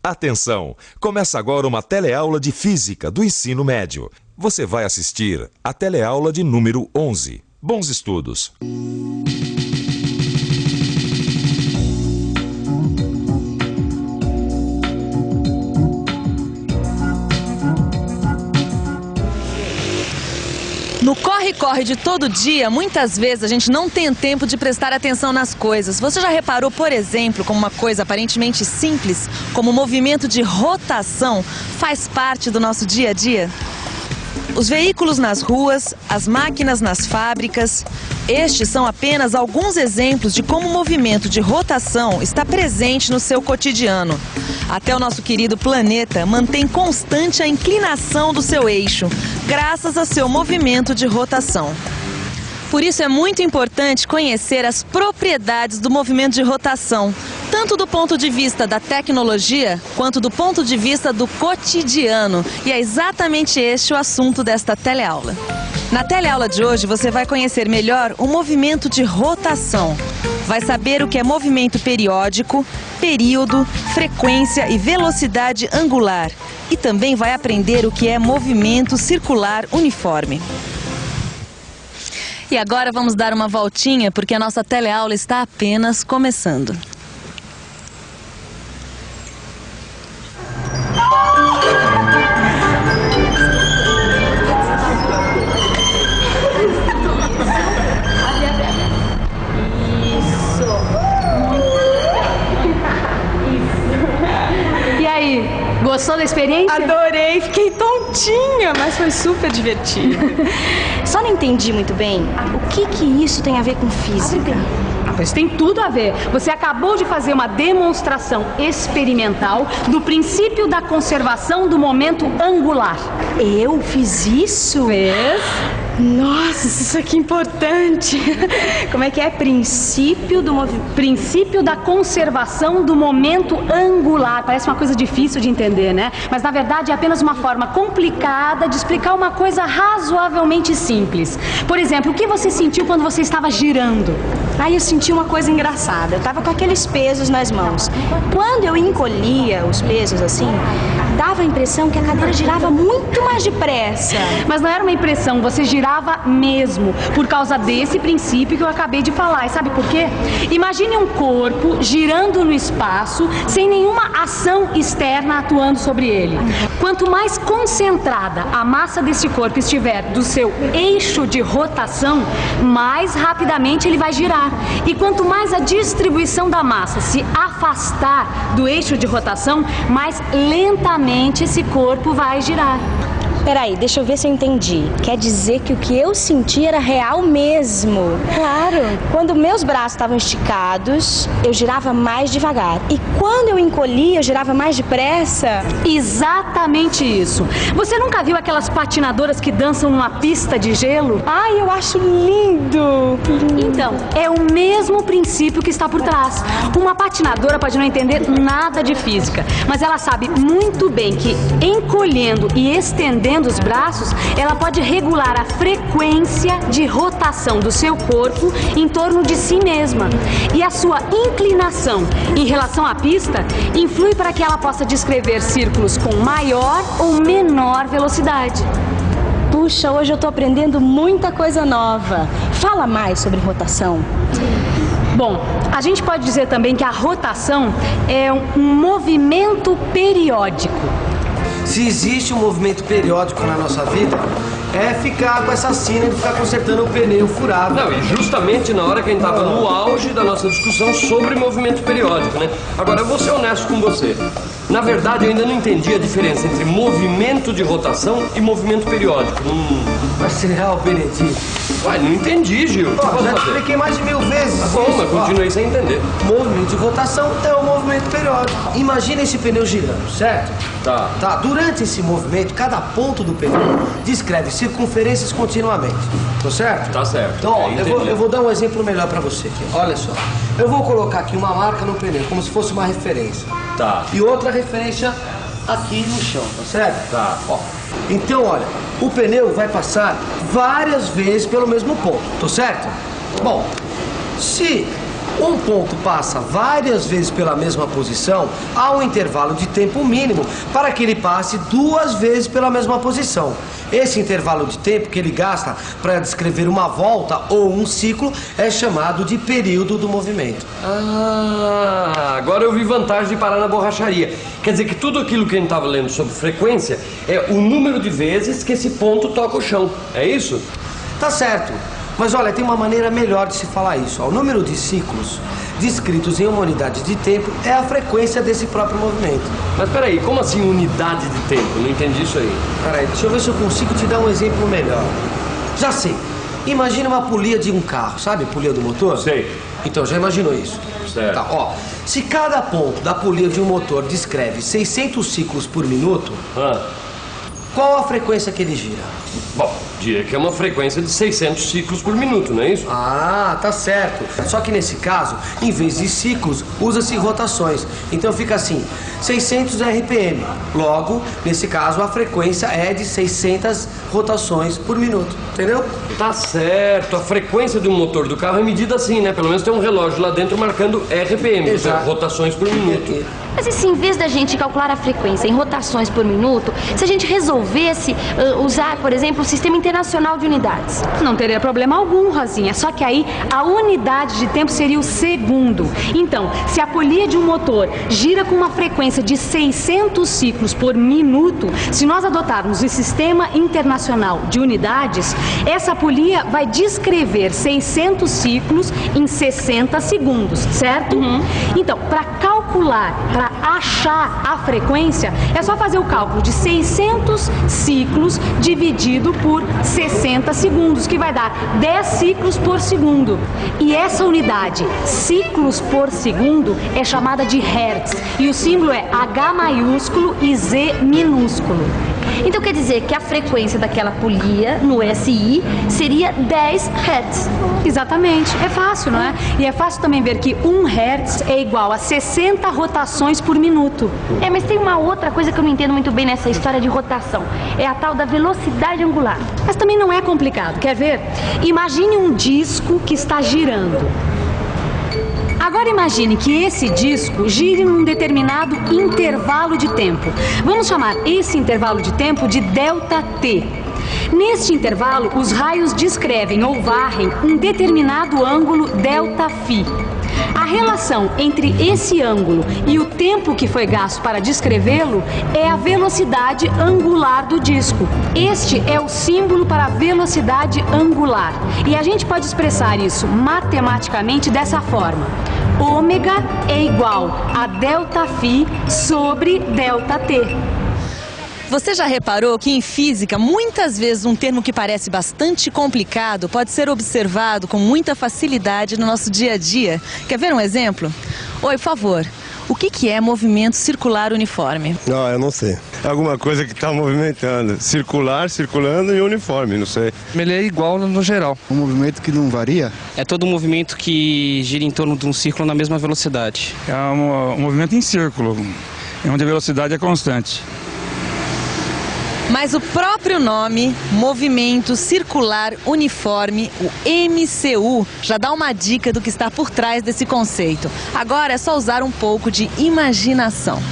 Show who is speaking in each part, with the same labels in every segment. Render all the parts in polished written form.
Speaker 1: Atenção! Começa agora uma teleaula de Física do ensino médio. Você vai assistir a teleaula de número 11. Bons estudos!
Speaker 2: No corre-corre de todo dia, muitas vezes a gente não tem tempo de prestar atenção nas coisas. Você já reparou, por exemplo, como uma coisa aparentemente simples, como o movimento de rotação, faz parte do nosso dia a dia? Os veículos nas ruas, as máquinas nas fábricas, estes são apenas alguns exemplos de como o movimento de rotação está presente no seu cotidiano. Até o nosso querido planeta mantém constante a inclinação do seu eixo, graças a seu movimento de rotação. Por isso é muito importante conhecer as propriedades do movimento de rotação, tanto do ponto de vista da tecnologia, quanto do ponto de vista do cotidiano. E é exatamente este o assunto desta teleaula. Na teleaula de hoje você vai conhecer melhor o movimento de rotação. Vai saber o que é movimento periódico, período, frequência e velocidade angular. E também vai aprender o que é movimento circular uniforme. E agora vamos dar uma voltinha, porque a nossa teleaula está apenas começando.
Speaker 3: Gostou da experiência?
Speaker 4: Adorei, fiquei tontinha, mas foi super divertido.
Speaker 5: Só não entendi muito bem o que isso tem a ver com física.
Speaker 3: Pois tem tudo a ver. Você acabou de fazer uma demonstração experimental do princípio da conservação do momento angular.
Speaker 5: Eu fiz isso?
Speaker 3: Fez?
Speaker 4: Nossa, isso aqui é importante.
Speaker 5: Como é que é? Princípio
Speaker 3: da conservação do momento angular. Parece uma coisa difícil de entender, né? Mas na verdade é apenas uma forma complicada de explicar uma coisa razoavelmente simples. Por exemplo, o que você sentiu quando você estava girando?
Speaker 5: Aí eu senti uma coisa engraçada. Eu tava com aqueles pesos nas mãos. Quando eu encolhia os pesos assim, dava a impressão que a cadeira girava muito mais depressa.
Speaker 3: Mas não era uma impressão, você girava mesmo, por causa desse princípio que eu acabei de falar. E sabe por quê? Imagine um corpo girando no espaço sem nenhuma ação externa atuando sobre ele. Quanto mais concentrada a massa desse corpo estiver do seu eixo de rotação, mais rapidamente ele vai girar. E quanto mais a distribuição da massa se afastar do eixo de rotação, mais lentamente esse corpo vai girar.
Speaker 5: Peraí, deixa eu ver se eu entendi. Quer dizer que o que eu senti era real mesmo?
Speaker 3: Claro.
Speaker 5: Quando meus braços estavam esticados, eu girava mais devagar. E quando eu encolhia, eu girava mais depressa?
Speaker 3: Exatamente isso. Você nunca viu aquelas patinadoras que dançam numa pista de gelo?
Speaker 5: Ai, eu acho lindo!
Speaker 3: Então, é o mesmo princípio que está por trás. Uma patinadora pode não entender nada de física, mas ela sabe muito bem que encolhendo e estendendo os braços, ela pode regular a frequência de rotação do seu corpo em torno de si mesma. E a sua inclinação em relação à pista influi para que ela possa descrever círculos com maior ou menor velocidade.
Speaker 5: Puxa, hoje eu tô aprendendo muita coisa nova. Fala mais sobre rotação.
Speaker 3: Bom, a gente pode dizer também que a rotação é um movimento periódico.
Speaker 6: Se existe um movimento periódico na nossa vida, é ficar com essa sina de ficar consertando o pneu furado.
Speaker 7: Não, e justamente na hora que a gente estava no auge da nossa discussão sobre movimento periódico, né? Agora, eu vou ser honesto com você. Na verdade, eu ainda não entendi a diferença entre movimento de rotação e movimento periódico.
Speaker 6: Mas se real, Benedito.
Speaker 7: Uai, não entendi, Gil.
Speaker 6: Ó, já te expliquei mais de 1000 vezes.
Speaker 7: Tá bom, mas continuei sem entender.
Speaker 6: Movimento de rotação é o movimento periódico. Imagina esse pneu girando, certo?
Speaker 7: Tá.
Speaker 6: Durante esse movimento, cada ponto do pneu descreve circunferências continuamente. Tá certo?
Speaker 7: Tá certo.
Speaker 6: Então, ó, eu vou dar um exemplo melhor pra você aqui. Olha só. Eu vou colocar aqui uma marca no pneu, como se fosse uma referência.
Speaker 7: Tá.
Speaker 6: E outra referência aqui no chão, tá certo?
Speaker 7: Tá.
Speaker 6: Ó. Então, olha, o pneu vai passar várias vezes pelo mesmo ponto, tá certo? Bom, se Um ponto passa várias vezes pela mesma posição, há um intervalo de tempo mínimo para que ele passe 2 vezes pela mesma posição. Esse intervalo de tempo que ele gasta para descrever uma volta ou um ciclo é chamado de período do movimento.
Speaker 7: Ah, agora eu vi vantagem de parar na borracharia. Quer dizer que tudo aquilo que a gente estava lendo sobre frequência é o número de vezes que esse ponto toca o chão. É isso?
Speaker 6: Tá certo. Mas olha, tem uma maneira melhor de se falar isso. O número de ciclos descritos em uma unidade de tempo é a frequência desse próprio movimento.
Speaker 7: Mas peraí, como assim unidade de tempo? Não entendi isso aí.
Speaker 6: Peraí, deixa eu ver se eu consigo te dar um exemplo melhor. Já sei. Imagina uma polia de um carro, sabe? Polia do motor?
Speaker 7: Sei.
Speaker 6: Então, já imaginou isso?
Speaker 7: Certo.
Speaker 6: Tá, ó. Se cada ponto da polia de um motor descreve 600 ciclos por minuto, qual a frequência que ele gira?
Speaker 7: Bom, diria que é uma frequência de 600 ciclos por minuto, não é isso?
Speaker 6: Ah, tá certo. Só que nesse caso, em vez de ciclos, usa-se rotações. Então fica assim, 600 RPM. Logo, nesse caso, a frequência é de 600 rotações por minuto. Entendeu?
Speaker 7: Tá certo. A frequência de um motor do carro é medida assim, né? Pelo menos tem um relógio lá dentro marcando RPM, rotações por minuto.
Speaker 8: Mas e se em vez da gente calcular a frequência em rotações por minuto, se a gente resolvesse usar, por exemplo, o Sistema Internacional de Unidades?
Speaker 3: Não teria problema algum, Rosinha, só que aí a unidade de tempo seria o segundo. Então, se a polia de um motor gira com uma frequência de 600 ciclos por minuto, se nós adotarmos o Sistema Internacional de Unidades, essa polia vai descrever 600 ciclos em 60 segundos, certo? Então, para calcular, para achar a frequência, é só fazer o cálculo de 600 ciclos dividido por 60 segundos, que vai dar 10 ciclos por segundo. E essa unidade, ciclos por segundo, é chamada de Hertz. E o símbolo é H maiúsculo e Z minúsculo.
Speaker 8: Então quer dizer que a frequência daquela polia no SI seria 10 Hz.
Speaker 3: Exatamente, é fácil, não é? E é fácil também ver que 1 Hz é igual a 60 rotações por minuto.
Speaker 8: Mas tem uma outra coisa que eu não entendo muito bem nessa história de rotação. É a tal da velocidade angular.
Speaker 3: Mas também não é complicado, quer ver? Imagine um disco que está girando. Agora imagine que esse disco gire num determinado intervalo de tempo. Vamos chamar esse intervalo de tempo de ΔT. Neste intervalo, os raios descrevem ou varrem um determinado ângulo ΔΦ. A relação entre esse ângulo e o tempo que foi gasto para descrevê-lo é a velocidade angular do disco. Este é o símbolo para a velocidade angular. E a gente pode expressar isso matematicamente dessa forma. Ômega é igual a ΔΦ sobre ΔT.
Speaker 2: Você já reparou que em física, muitas vezes um termo que parece bastante complicado pode ser observado com muita facilidade no nosso dia a dia? Quer ver um exemplo? Oi, por favor. O que é movimento circular uniforme?
Speaker 9: Não, eu não sei. É alguma coisa que está movimentando. Circular, circulando e uniforme, não sei.
Speaker 10: Ele é igual no geral.
Speaker 11: Um movimento que não varia?
Speaker 10: É todo movimento que gira em torno de um círculo na mesma velocidade.
Speaker 12: É um movimento em círculo, onde a velocidade é constante.
Speaker 2: Mas o próprio nome, Movimento Circular Uniforme, o MCU, já dá uma dica do que está por trás desse conceito. Agora é só usar um pouco de imaginação.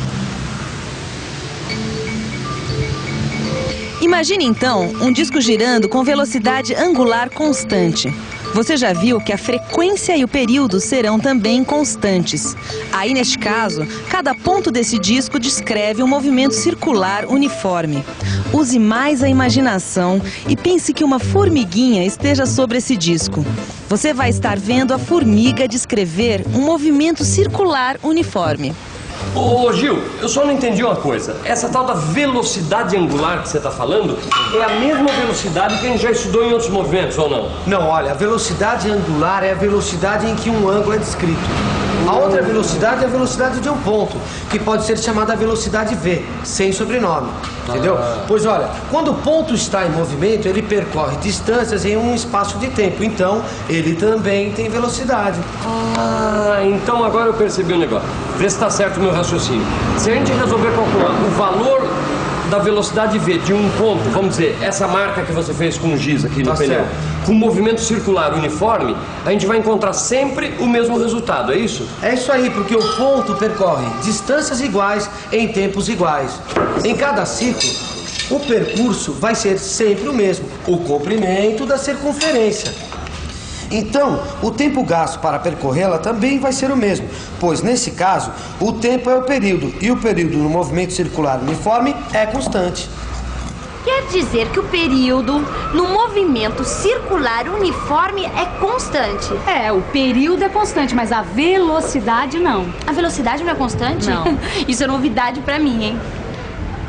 Speaker 2: Imagine então um disco girando com velocidade angular constante. Você já viu que a frequência e o período serão também constantes. Aí, neste caso, cada ponto desse disco descreve um movimento circular uniforme. Use mais a imaginação e pense que uma formiguinha esteja sobre esse disco. Você vai estar vendo a formiga descrever um movimento circular uniforme.
Speaker 7: Ô Gil, eu só não entendi uma coisa. Essa tal da velocidade angular que você está falando é a mesma velocidade que a gente já estudou em outros movimentos, ou não?
Speaker 6: Não, olha, a velocidade angular é a velocidade em que um ângulo é descrito. A outra velocidade é a velocidade de um ponto, que pode ser chamada velocidade V, sem sobrenome. Entendeu? Pois olha, quando o ponto está em movimento, ele percorre distâncias em um espaço de tempo. Então, ele também tem velocidade.
Speaker 7: Ah, então agora eu percebi um negócio. Vê se está certo o meu raciocínio. Se a gente resolver calcular o valor da velocidade V de um ponto, vamos dizer, essa marca que você fez com o giz aqui no pneu, com movimento circular uniforme, a gente vai encontrar sempre o mesmo resultado, é isso?
Speaker 6: É isso aí, porque o ponto percorre distâncias iguais em tempos iguais. Em cada ciclo, o percurso vai ser sempre o mesmo, o comprimento da circunferência. Então, o tempo gasto para percorrê-la também vai ser o mesmo, pois nesse caso, o tempo é o período, e o período no movimento circular uniforme é constante.
Speaker 8: Quer dizer que o período no movimento circular uniforme é constante?
Speaker 3: É, o período é constante, mas a velocidade não.
Speaker 8: A velocidade não é constante?
Speaker 3: Não.
Speaker 8: Isso é novidade pra mim, hein?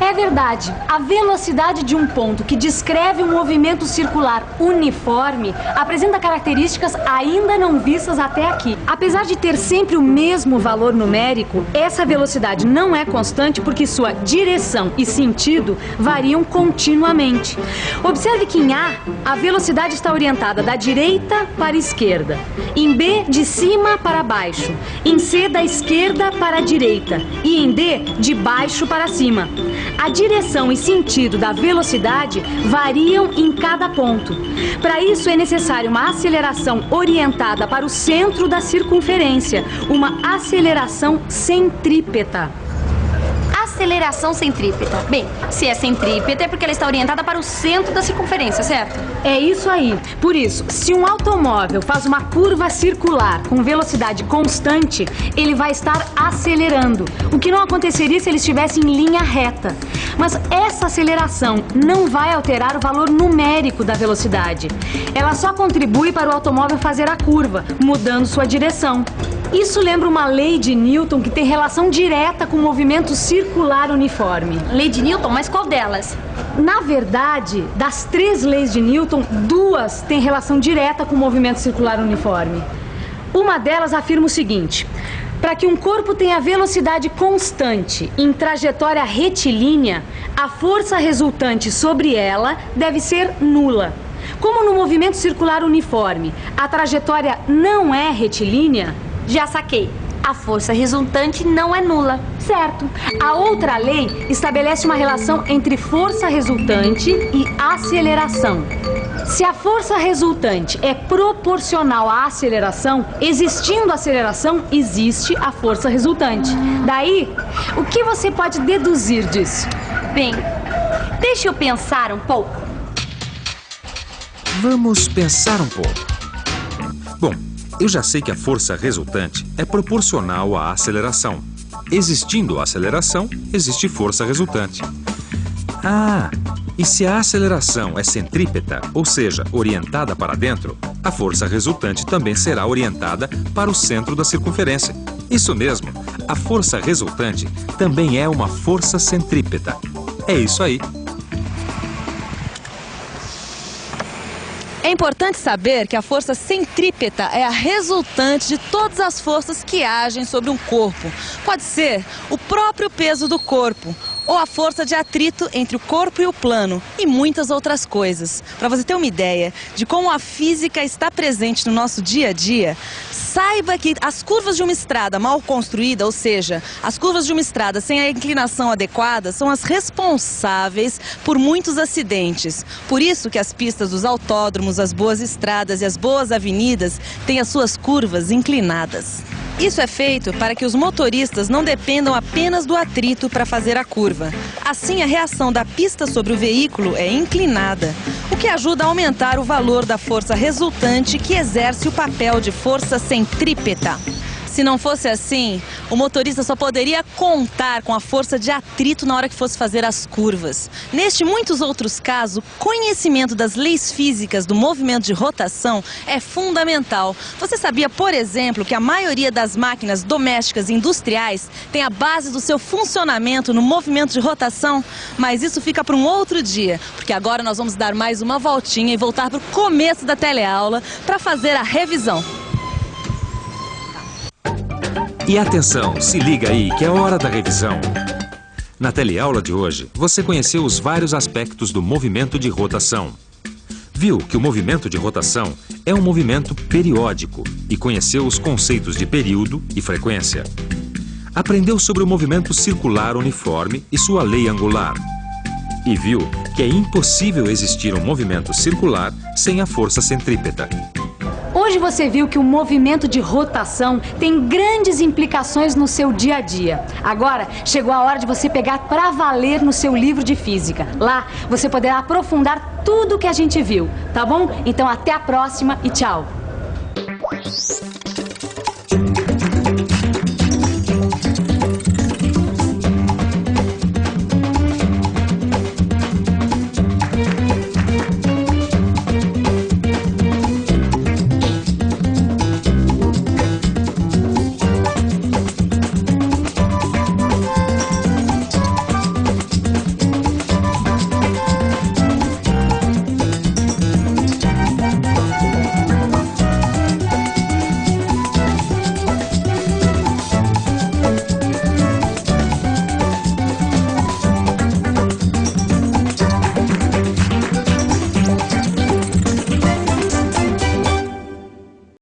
Speaker 3: É verdade. A velocidade de um ponto que descreve um movimento circular uniforme apresenta características ainda não vistas até aqui. Apesar de ter sempre o mesmo valor numérico, essa velocidade não é constante porque sua direção e sentido variam continuamente. Observe que em A velocidade está orientada da direita para a esquerda. Em B, de cima para baixo. Em C, da esquerda para a direita. E em D, de baixo para cima. A direção e sentido da velocidade variam em cada ponto. Para isso é necessária uma aceleração orientada para o centro da circunferência, uma aceleração centrípeta.
Speaker 8: Aceleração centrípeta. Bem, se é centrípeta é porque ela está orientada para o centro da circunferência, certo?
Speaker 3: É isso aí. Por isso, se um automóvel faz uma curva circular com velocidade constante, ele vai estar acelerando, o que não aconteceria se ele estivesse em linha reta. Mas essa aceleração não vai alterar o valor numérico da velocidade. Ela só contribui para o automóvel fazer a curva, mudando sua direção. Isso lembra uma lei de Newton que tem relação direta com o movimento circular uniforme.
Speaker 8: Lei de Newton? Mas qual delas?
Speaker 3: Na verdade, das 3 leis de Newton, 2 têm relação direta com o movimento circular uniforme. Uma delas afirma o seguinte: para que um corpo tenha velocidade constante em trajetória retilínea, a força resultante sobre ela deve ser nula. Como no movimento circular uniforme, a trajetória não é retilínea,
Speaker 8: já saquei. A força resultante não é nula.
Speaker 3: Certo. A outra lei estabelece uma relação entre força resultante e aceleração. Se a força resultante é proporcional à aceleração, existindo aceleração, existe a força resultante. Daí, o que você pode deduzir disso?
Speaker 8: Bem, deixa eu pensar um pouco.
Speaker 1: Vamos pensar um pouco. Bom, eu já sei que a força resultante é proporcional à aceleração. Existindo a aceleração, existe força resultante. Ah, e se a aceleração é centrípeta, ou seja, orientada para dentro, a força resultante também será orientada para o centro da circunferência. Isso mesmo, a força resultante também é uma força centrípeta. É isso aí.
Speaker 2: É importante saber que a força centrípeta é a resultante de todas as forças que agem sobre um corpo. Pode ser o próprio peso do corpo, ou a força de atrito entre o corpo e o plano, e muitas outras coisas. Para você ter uma ideia de como a física está presente no nosso dia a dia, saiba que as curvas de uma estrada mal construída, ou seja, as curvas de uma estrada sem a inclinação adequada, são as responsáveis por muitos acidentes. Por isso que as pistas dos autódromos, as boas estradas e as boas avenidas têm as suas curvas inclinadas. Isso é feito para que os motoristas não dependam apenas do atrito para fazer a curva. Assim, a reação da pista sobre o veículo é inclinada, o que ajuda a aumentar o valor da força resultante que exerce o papel de força centrípeta. Se não fosse assim, o motorista só poderia contar com a força de atrito na hora que fosse fazer as curvas. Neste e muitos outros casos, o conhecimento das leis físicas do movimento de rotação é fundamental. Você sabia, por exemplo, que a maioria das máquinas domésticas e industriais tem a base do seu funcionamento no movimento de rotação? Mas isso fica para um outro dia, porque agora nós vamos dar mais uma voltinha e voltar para o começo da teleaula para fazer a revisão.
Speaker 1: E atenção, se liga aí que é hora da revisão. Na teleaula de hoje, você conheceu os vários aspectos do movimento de rotação. Viu que o movimento de rotação é um movimento periódico e conheceu os conceitos de período e frequência. Aprendeu sobre o movimento circular uniforme e sua lei angular. e viu que é impossível existir um movimento circular sem a força centrípeta.
Speaker 3: Hoje você viu que o movimento de rotação tem grandes implicações no seu dia a dia. Agora chegou a hora de você pegar para valer no seu livro de física. Lá você poderá aprofundar tudo que a gente viu, tá bom? Então até a próxima e tchau!